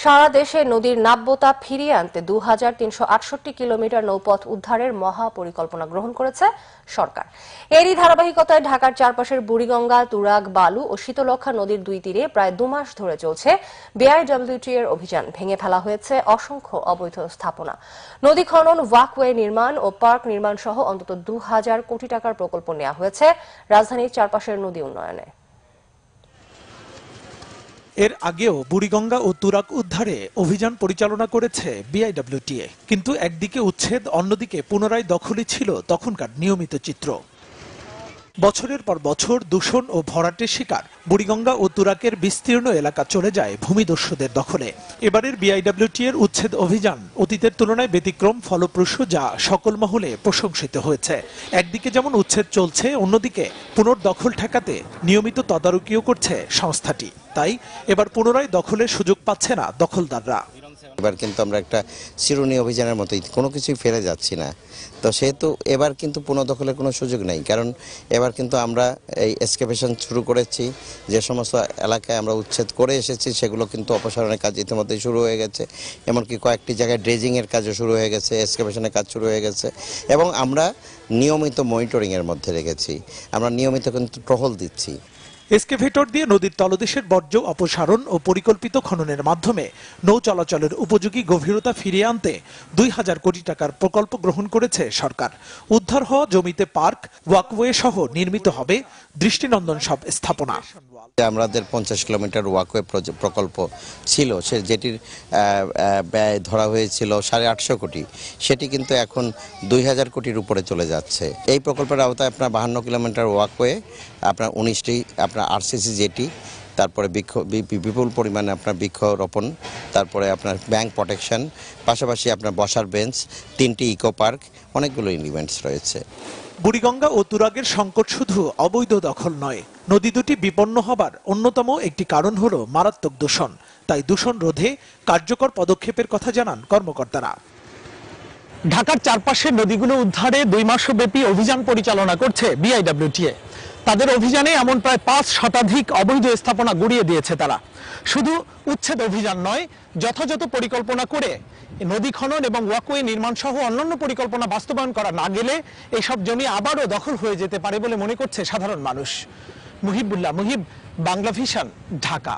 সারা দেশে নদীর নাব্যতা ফিরিয়ে আনতে ২৩৬৮ কিলোমিটার নৌপথ উদ্ধারের মহা পরিকল্পনা গ্রহণ করেছে সরকার। এরই ধারাবাহিকতায় ঢাকার চারপাশের বুড়িগঙ্গা, তুরাগ, বালু ও শীতলক্ষ্যা নদীর দুই তীরে প্রায় ২ মাস ধরে চলছে বিআইডব্লিউটি এর অভিযান। ভেঙে ফেলা হয়েছে অসংখ্য অবৈধ স্থাপনা। নদী খনন, ওয়াকওয়ে নির্মাণ ও পার্ক নির্মাণ সহ অন্তত ২,০০০ কোটি টাকার প্রকল্প নেওয়া হয়েছে রাজধানীর চারপাশের নদী উন্নয়নে। এর আগেও বুড়িগঙ্গা ও তুরাগ উদ্ধারে অভিযান পরিচালনা করেছে বিআইডব্লিউটিএ, কিন্তু একদিকে উচ্ছেদ, অন্যদিকে পুনরায় দখলই ছিল তখনকার নিয়মিত চিত্র। বছরের পর বছর দূষণ ও ভরাটের শিকার বুড়িগঙ্গা ও তুরাগের বিস্তীর্ণ এলাকা চলে যায় ভূমিদস্যুদের দখলে। এবারের বিআইডব্লিউটি-এর উচ্ছেদ অভিযান অতীতের তুলনায় ব্যতিক্রম, ফলপ্রসূ, যা সকল মহলে প্রশংসিত হয়েছে। একদিকে যেমন উচ্ছেদ চলছে, অন্যদিকে পুনর্দখল ঠেকাতে নিয়মিত তদারকিও করছে সংস্থাটি। তাই এবার পুনরায় দখলের সুযোগ পাচ্ছে না দখলদাররা। এবার কিন্তু আমরা একটা চিরুনি অভিযানের মতোই কোনো কিছুই ফেলে যাচ্ছি না। তো সেহেতু এবার কিন্তু পুনর্দখলের কোনো সুযোগ নেই, কারণ এবার কিন্তু আমরা এই এক্সকেভেশন শুরু করেছি। যে সমস্ত এলাকায় আমরা উচ্ছেদ করে এসেছি সেগুলো কিন্তু অপসারণের কাজ ইতিমধ্যেই শুরু হয়ে গেছে। এমনকি কয়েকটি জায়গায় ড্রেজিংয়ের কাজও শুরু হয়ে গেছে, এক্সকেভেশনের কাজ শুরু হয়ে গেছে এবং আমরা নিয়মিত মনিটরিংয়ের মধ্যে রেখেছি। আমরা নিয়মিত কিন্তু টহল দিচ্ছি। এক্সকেভেটর দিয়ে নদীর তলদেশের বর্জ্য অপসারণ ও পরিকল্পিত খননের মাধ্যমে নৌ চলাচলের উপযোগী গভীরতা ফিরিয়ে আনতে ২,০০০ কোটি টাকার প্রকল্প গ্রহণ করেছে সরকার। উদ্ধার হওয়া জমিতে পার্ক, ওয়াকওয়ে সহ নির্মিত হবে দৃষ্টিনন্দন সব স্থাপনা। আমাদের ৫০ কিলোমিটার ওয়াকওয়ে প্রকল্প ছিল, সে যেটির ব্যয় ধরা হয়েছিল ৮৫০ কোটি, সেটি কিন্তু এখন ২,০০০ কোটির উপরে চলে যাচ্ছে। এই প্রকল্পের আওতায় আপনার ৫২ কিলোমিটার ওয়াকওয়ে, আপনার ১৯টি আপনার আরসিসি জেটি, তারপরে বিপুল পরিমাণে আপনার বৃক্ষরোপণ, তারপরে আপনার ব্যাংক প্রোটেকশন, পাশাপাশি আপনার বসার বেঞ্চ, ৩টি ইকো পার্ক, অনেকগুলো ইভেন্টস রয়েছে। বুড়িগঙ্গা ও তুরাগের সংকট শুধু অবৈধ দখল নয়, নদী দুটি বিপন্ন হবার অন্যতম একটি কারণ হলো মারাত্মক দূষণ। তাই দূষণ রোধে কার্যকর পদক্ষেপের কথা জানান কর্মকর্তারা। ঢাকার চারপাশের নদীগুলো উদ্ধারে ২ মাসব্যাপী অভিযান পরিচালনা করছে বিআইডব্লিউটিএ। তাদের অভিযানে এমন প্রায় ৫ শতাধিক অবৈধ স্থাপনা গুড়িয়ে দিয়েছে তারা। শুধু উচ্ছেদ অভিযান নয়, যথাযথ পরিকল্পনা করে নদী খনন এবং ওয়াকওয়ে নির্মাণ সহ অন্যান্য পরিকল্পনা বাস্তবায়ন করা না গেলে এসব জমি আবারও দখল হয়ে যেতে পারে বলে মনে করছে সাধারণ মানুষ। মুহিবুল্লাহ মুহিব, বাংলা ভিশন, ঢাকা।